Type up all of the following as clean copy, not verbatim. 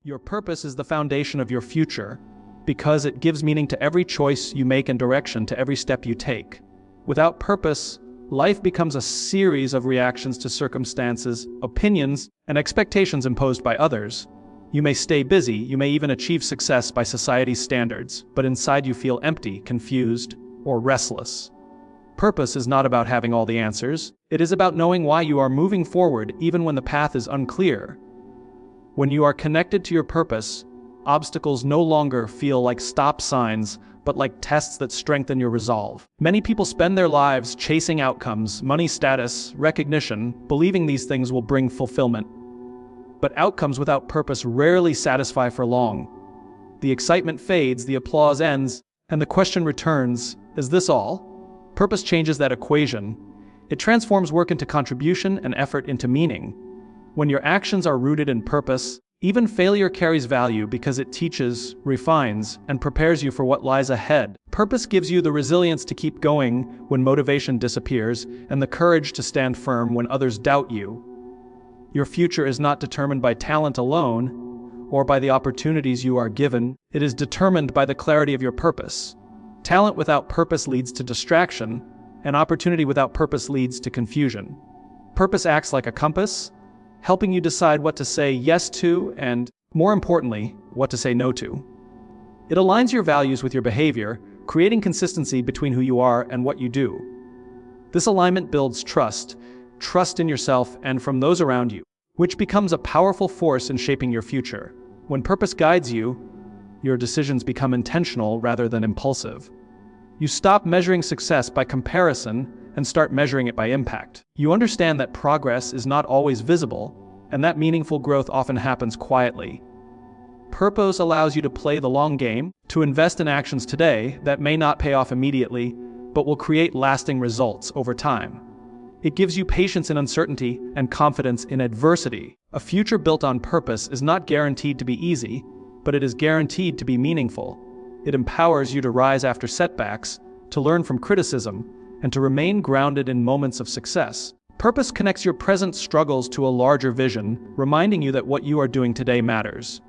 Your purpose is the foundation of your future because it gives meaning to every choice you make and direction to every step you take. Without purpose, life becomes a series of reactions to circumstances, opinions, and expectations imposed by others. You may stay busy, you may even achieve success by society's standards, but inside you feel empty, confused, or restless. Purpose is not about having all the answers. It is about knowing why you are moving forward even when the path is unclear. When you are connected to your purpose, obstacles no longer feel like stop signs, but like tests that strengthen your resolve. Many people spend their lives chasing outcomes, money, status, recognition, believing these things will bring fulfillment. But outcomes without purpose rarely satisfy for long. The excitement fades, the applause ends, and the question returns, is this all? Purpose changes that equation. It transforms work into contribution and effort into meaning. When your actions are rooted in purpose, even failure carries value because it teaches, refines, and prepares you for what lies ahead. Purpose gives you the resilience to keep going when motivation disappears and the courage to stand firm when others doubt you. Your future is not determined by talent alone or by the opportunities you are given. It is determined by the clarity of your purpose. Talent without purpose leads to distraction, and opportunity without purpose leads to confusion. Purpose acts like a compass, helping you decide what to say yes to and, more importantly, what to say no to. It aligns your values with your behavior, creating consistency between who you are and what you do. This alignment builds trust in yourself and from those around you, which becomes a powerful force in shaping your future. When purpose guides you, your decisions become intentional rather than impulsive. You stop measuring success by comparison and start measuring it by impact. You understand that progress is not always visible, and that meaningful growth often happens quietly. Purpose allows you to play the long game, to invest in actions today that may not pay off immediately, but will create lasting results over time. It gives you patience in uncertainty and confidence in adversity. A future built on purpose is not guaranteed to be easy, but it is guaranteed to be meaningful. It empowers you to rise after setbacks, to learn from criticism, and to remain grounded in moments of success. Purpose connects your present struggles to a larger vision, reminding you that what you are doing today matters.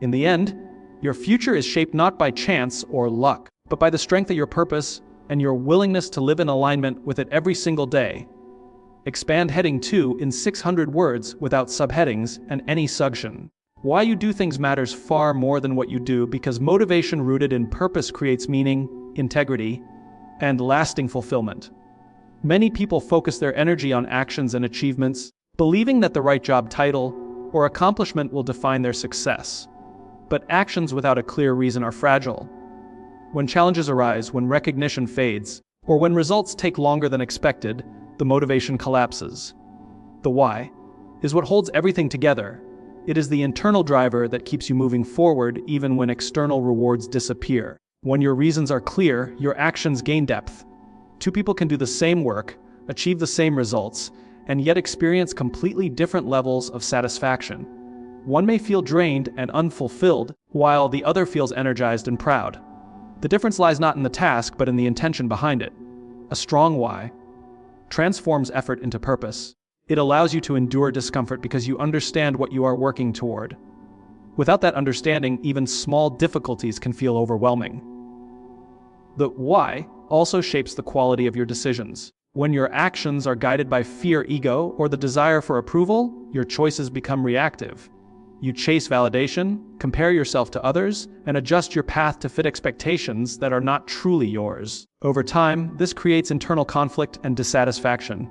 In the end, your future is shaped not by chance or luck, but by the strength of your purpose and your willingness to live in alignment with it every single day. Expand heading 2 in 600 words without subheadings and any suction. Why you do things matters far more than what you do because motivation rooted in purpose creates meaning, integrity, and lasting fulfillment. Many people focus their energy on actions and achievements, believing that the right job title or accomplishment will define their success. But actions without a clear reason are fragile. When challenges arise, when recognition fades, or when results take longer than expected, the motivation collapses. The why is what holds everything together. It is the internal driver that keeps you moving forward even when external rewards disappear. When your reasons are clear, your actions gain depth. Two people can do the same work, achieve the same results, and yet experience completely different levels of satisfaction. One may feel drained and unfulfilled, while the other feels energized and proud. The difference lies not in the task, but in the intention behind it. A strong why transforms effort into purpose. It allows you to endure discomfort because you understand what you are working toward. Without that understanding, even small difficulties can feel overwhelming. The why also shapes the quality of your decisions. When your actions are guided by fear, ego, or the desire for approval, your choices become reactive. You chase validation, compare yourself to others, and adjust your path to fit expectations that are not truly yours. Over time, this creates internal conflict and dissatisfaction.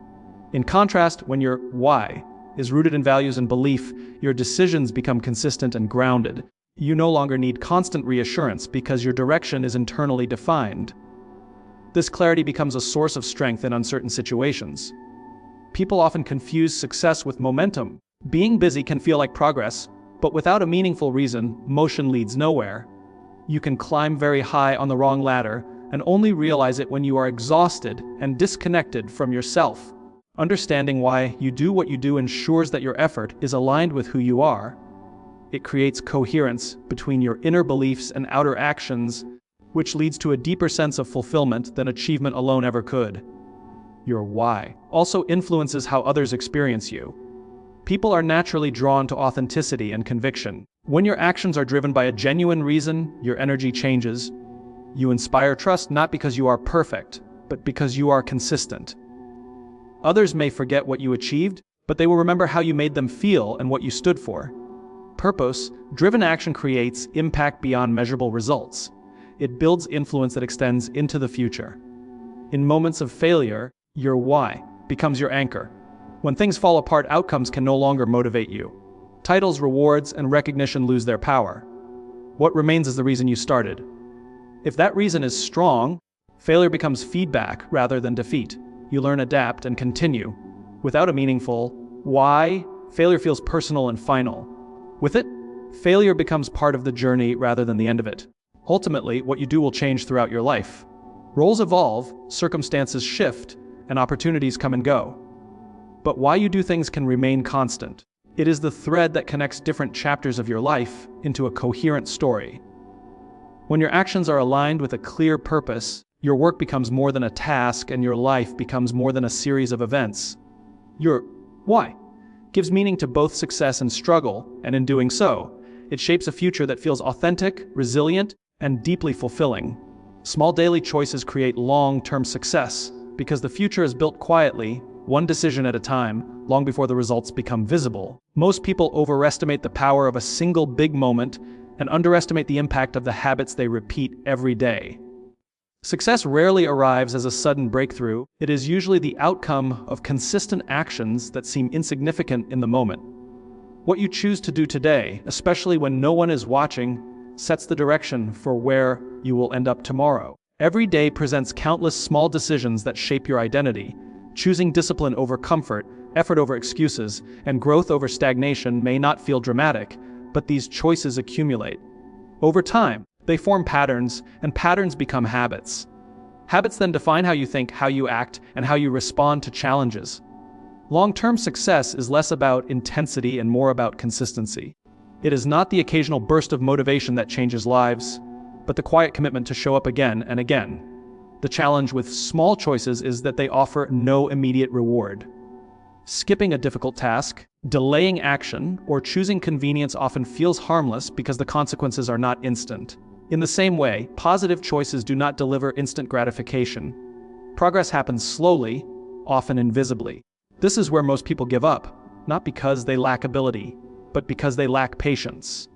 In contrast, when your why is rooted in values and belief, your decisions become consistent and grounded. You no longer need constant reassurance because your direction is internally defined. This clarity becomes a source of strength in uncertain situations. People often confuse success with momentum. Being busy can feel like progress, but without a meaningful reason, motion leads nowhere. You can climb very high on the wrong ladder and only realize it when you are exhausted and disconnected from yourself. Understanding why you do what you do ensures that your effort is aligned with who you are. It creates coherence between your inner beliefs and outer actions, which leads to a deeper sense of fulfillment than achievement alone ever could. Your why also influences how others experience you. People are naturally drawn to authenticity and conviction. When your actions are driven by a genuine reason, your energy changes. You inspire trust not because you are perfect, but because you are consistent. Others may forget what you achieved, but they will remember how you made them feel and what you stood for. Purpose-driven action creates impact beyond measurable results. It builds influence that extends into the future. In moments of failure, your why becomes your anchor. When things fall apart, outcomes can no longer motivate you. Titles, rewards, and recognition lose their power. What remains is the reason you started. If that reason is strong, failure becomes feedback rather than defeat. You learn, adapt, and continue. Without a meaningful why, failure feels personal and final. With it, failure becomes part of the journey rather than the end of it. Ultimately, what you do will change throughout your life. Roles evolve, circumstances shift, and opportunities come and go. But why you do things can remain constant. It is the thread that connects different chapters of your life into a coherent story. When your actions are aligned with a clear purpose, your work becomes more than a task and your life becomes more than a series of events. Your why gives meaning to both success and struggle, and in doing so, it shapes a future that feels authentic, resilient, and deeply fulfilling. Small daily choices create long-term success because the future is built quietly, one decision at a time, long before the results become visible. Most people overestimate the power of a single big moment and underestimate the impact of the habits they repeat every day. Success rarely arrives as a sudden breakthrough. It is usually the outcome of consistent actions that seem insignificant in the moment. What you choose to do today, especially when no one is watching, sets the direction for where you will end up tomorrow. Every day presents countless small decisions that shape your identity. Choosing discipline over comfort, effort over excuses, and growth over stagnation may not feel dramatic, but these choices accumulate. Over time, they form patterns, and patterns become habits. Habits then define how you think, how you act, and how you respond to challenges. Long-term success is less about intensity and more about consistency. It is not the occasional burst of motivation that changes lives, but the quiet commitment to show up again and again. The challenge with small choices is that they offer no immediate reward. Skipping a difficult task, delaying action, or choosing convenience often feels harmless because the consequences are not instant. In the same way, positive choices do not deliver instant gratification. Progress happens slowly, often invisibly. This is where most people give up, not because they lack ability, but because they lack patience.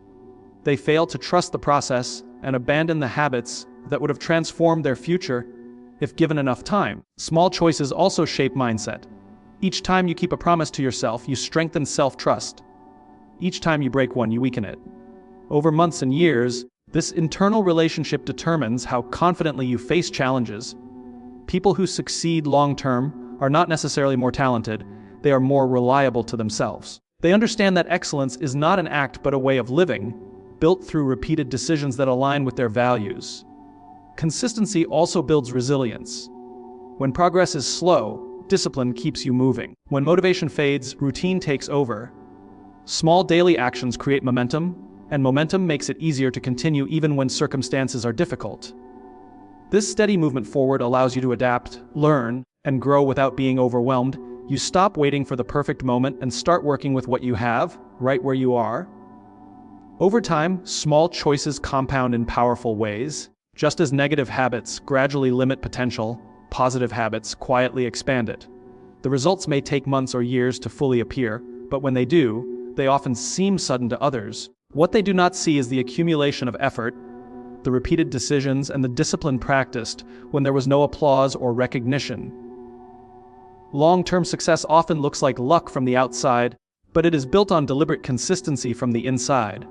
They fail to trust the process and abandon the habits that would have transformed their future if given enough time. Small choices also shape mindset. Each time you keep a promise to yourself, you strengthen self-trust. Each time you break one, you weaken it. Over months and years, this internal relationship determines how confidently you face challenges. People who succeed long-term are not necessarily more talented, they are more reliable to themselves. They understand that excellence is not an act but a way of living, built through repeated decisions that align with their values. Consistency also builds resilience. When progress is slow, discipline keeps you moving. When motivation fades, routine takes over. Small daily actions create momentum, and momentum makes it easier to continue even when circumstances are difficult. This steady movement forward allows you to adapt, learn, and grow without being overwhelmed. You stop waiting for the perfect moment and start working with what you have, right where you are. Over time, small choices compound in powerful ways. Just as negative habits gradually limit potential, positive habits quietly expand it. The results may take months or years to fully appear, but when they do, they often seem sudden to others. What they do not see is the accumulation of effort, the repeated decisions, and the discipline practiced when there was no applause or recognition. Long-term success often looks like luck from the outside, but it is built on deliberate consistency from the inside.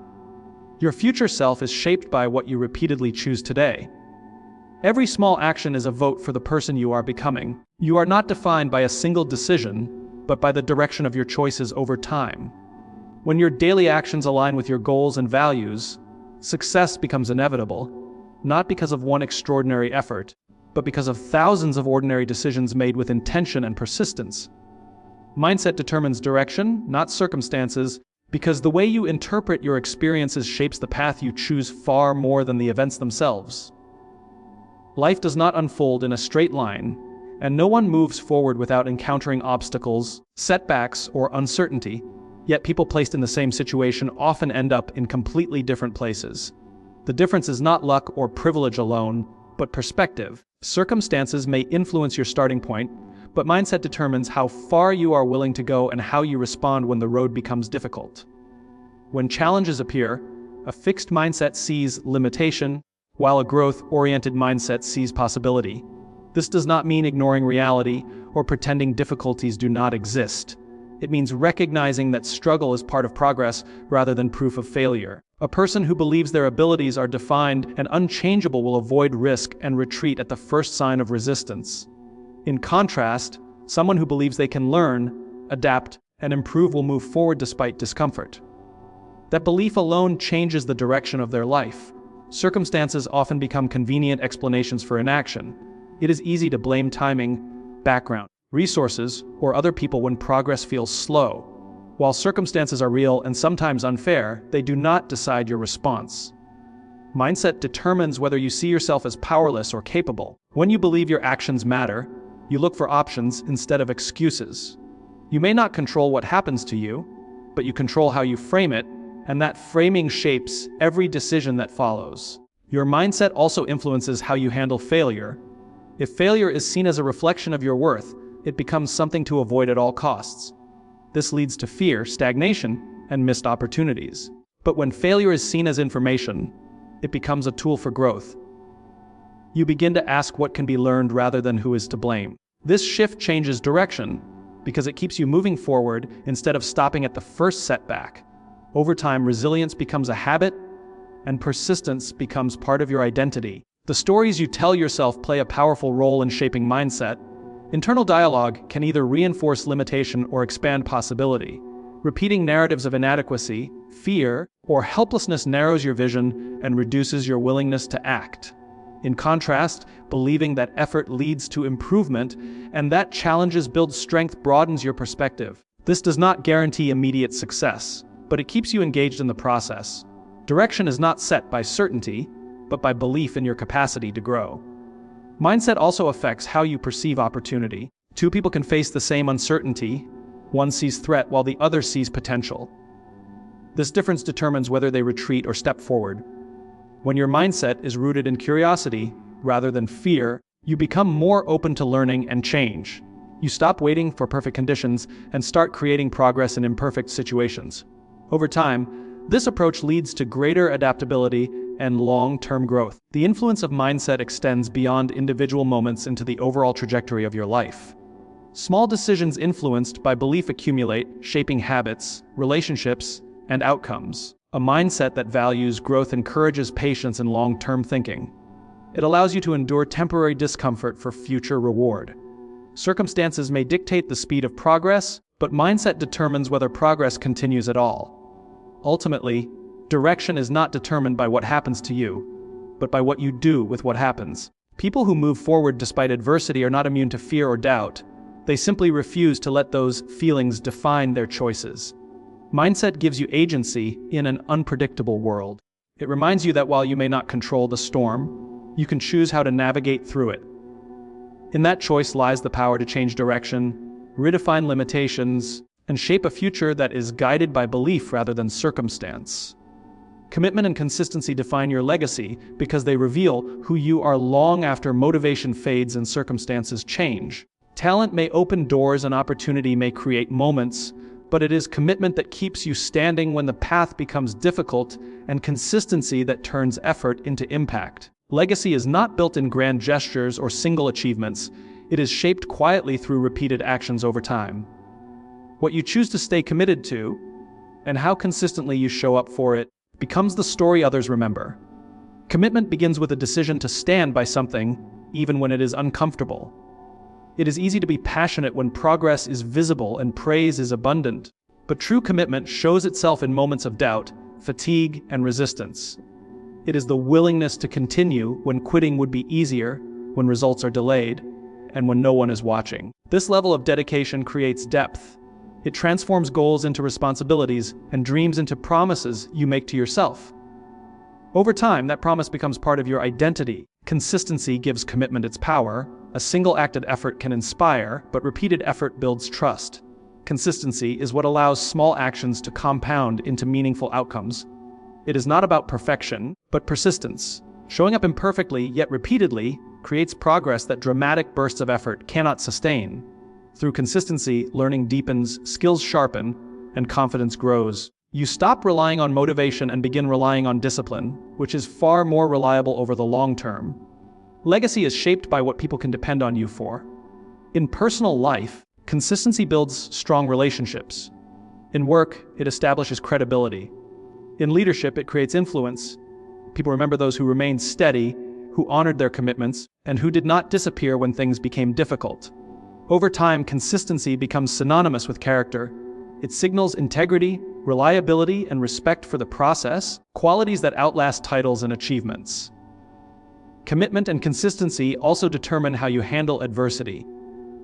Your future self is shaped by what you repeatedly choose today. Every small action is a vote for the person you are becoming. You are not defined by a single decision, but by the direction of your choices over time. When your daily actions align with your goals and values, success becomes inevitable, not because of one extraordinary effort, but because of thousands of ordinary decisions made with intention and persistence. Mindset determines direction, not circumstances, because the way you interpret your experiences shapes the path you choose far more than the events themselves. Life does not unfold in a straight line, and no one moves forward without encountering obstacles, setbacks, or uncertainty. Yet people placed in the same situation often end up in completely different places. The difference is not luck or privilege alone, but perspective. Circumstances may influence your starting point, but mindset determines how far you are willing to go and how you respond when the road becomes difficult. When challenges appear, a fixed mindset sees limitation, while a growth-oriented mindset sees possibility. This does not mean ignoring reality or pretending difficulties do not exist. It means recognizing that struggle is part of progress rather than proof of failure. A person who believes their abilities are defined and unchangeable will avoid risk and retreat at the first sign of resistance. In contrast, someone who believes they can learn, adapt, and improve will move forward despite discomfort. That belief alone changes the direction of their life. Circumstances often become convenient explanations for inaction. It is easy to blame timing, background, resources, or other people when progress feels slow. While circumstances are real and sometimes unfair, they do not decide your response. Mindset determines whether you see yourself as powerless or capable. When you believe your actions matter, you look for options instead of excuses. You may not control what happens to you, but you control how you frame it, and that framing shapes every decision that follows. Your mindset also influences how you handle failure. If failure is seen as a reflection of your worth, it becomes something to avoid at all costs. This leads to fear, stagnation, and missed opportunities. But when failure is seen as information, it becomes a tool for growth. You begin to ask what can be learned rather than who is to blame. This shift changes direction because it keeps you moving forward instead of stopping at the first setback. Over time, resilience becomes a habit, and persistence becomes part of your identity. The stories you tell yourself play a powerful role in shaping mindset. Internal dialogue can either reinforce limitation or expand possibility. Repeating narratives of inadequacy, fear, or helplessness narrows your vision and reduces your willingness to act. In contrast, believing that effort leads to improvement and that challenges build strength broadens your perspective. This does not guarantee immediate success, but it keeps you engaged in the process. Direction is not set by certainty, but by belief in your capacity to grow. Mindset also affects how you perceive opportunity. Two people can face the same uncertainty. One sees threat while the other sees potential. This difference determines whether they retreat or step forward. When your mindset is rooted in curiosity rather than fear, you become more open to learning and change. You stop waiting for perfect conditions and start creating progress in imperfect situations. Over time, this approach leads to greater adaptability and long-term growth. The influence of mindset extends beyond individual moments into the overall trajectory of your life. Small decisions influenced by belief accumulate, shaping habits, relationships, and outcomes. A mindset that values growth encourages patience and long-term thinking. It allows you to endure temporary discomfort for future reward. Circumstances may dictate the speed of progress, but mindset determines whether progress continues at all. Ultimately, direction is not determined by what happens to you, but by what you do with what happens. People who move forward despite adversity are not immune to fear or doubt. They simply refuse to let those feelings define their choices. Mindset gives you agency in an unpredictable world. It reminds you that while you may not control the storm, you can choose how to navigate through it. In that choice lies the power to change direction, redefine limitations, and shape a future that is guided by belief rather than circumstance. Commitment and consistency define your legacy because they reveal who you are long after motivation fades and circumstances change. Talent may open doors and opportunity may create moments, but it is commitment that keeps you standing when the path becomes difficult and consistency that turns effort into impact. Legacy is not built in grand gestures or single achievements. It is shaped quietly through repeated actions over time. What you choose to stay committed to, and how consistently you show up for it, becomes the story others remember. Commitment begins with a decision to stand by something, even when it is uncomfortable. It is easy to be passionate when progress is visible and praise is abundant, but true commitment shows itself in moments of doubt, fatigue, and resistance. It is the willingness to continue when quitting would be easier, when results are delayed, and when no one is watching. This level of dedication creates depth. It transforms goals into responsibilities and dreams into promises you make to yourself. Over time, that promise becomes part of your identity. Consistency gives commitment its power. A single acted effort can inspire, but repeated effort builds trust. consistency is what allows small actions to compound into meaningful outcomes. It is not about perfection, but persistence. Showing up imperfectly, yet repeatedly, creates progress that dramatic bursts of effort cannot sustain. Through consistency, learning deepens, skills sharpen, and confidence grows. You stop relying on motivation and begin relying on discipline, which is far more reliable over the long term. Legacy is shaped by what people can depend on you for. In personal life, consistency builds strong relationships. In work, it establishes credibility. In leadership, it creates influence. People remember those who remained steady, who honored their commitments, and who did not disappear when things became difficult. Over time, consistency becomes synonymous with character. It signals integrity, reliability, and respect for the process, qualities that outlast titles and achievements. Commitment and consistency also determine how you handle adversity.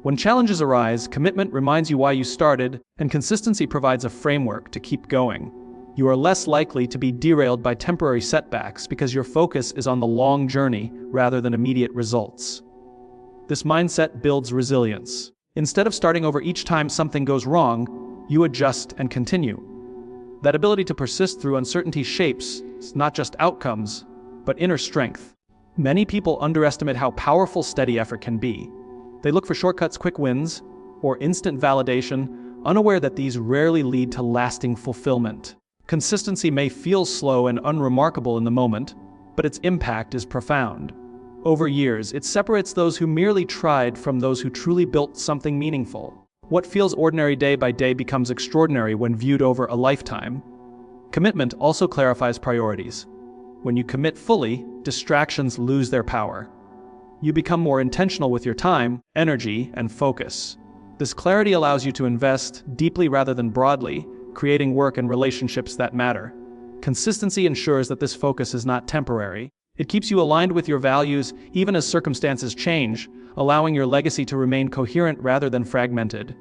When challenges arise, commitment reminds you why you started, and consistency provides a framework to keep going. You are less likely to be derailed by temporary setbacks because your focus is on the long journey rather than immediate results. This mindset builds resilience. Instead of starting over each time something goes wrong, you adjust and continue. That ability to persist through uncertainty shapes not just outcomes, but inner strength. Many people underestimate how powerful steady effort can be. They look for shortcuts, quick wins, or instant validation, unaware that these rarely lead to lasting fulfillment. Consistency may feel slow and unremarkable in the moment, but its impact is profound. Over years, it separates those who merely tried from those who truly built something meaningful. What feels ordinary day by day becomes extraordinary when viewed over a lifetime. Commitment also clarifies priorities. When you commit fully, distractions lose their power. You become more intentional with your time, energy, and focus. This clarity allows you to invest deeply rather than broadly, creating work and relationships that matter. Consistency ensures that this focus is not temporary. It keeps you aligned with your values even as circumstances change, allowing your legacy to remain coherent rather than fragmented.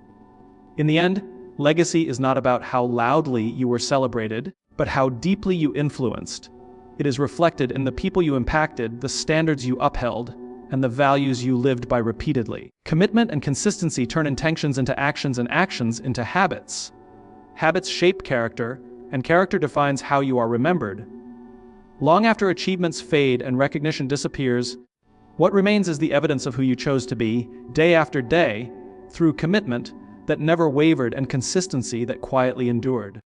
In the end, legacy is not about how loudly you were celebrated, but how deeply you influenced. It is reflected in the people you impacted, the standards you upheld, and the values you lived by repeatedly. Commitment and consistency turn intentions into actions and actions into habits. Habits shape character, and character defines how you are remembered. Long after achievements fade and recognition disappears, what remains is the evidence of who you chose to be, day after day, through commitment that never wavered and consistency that quietly endured.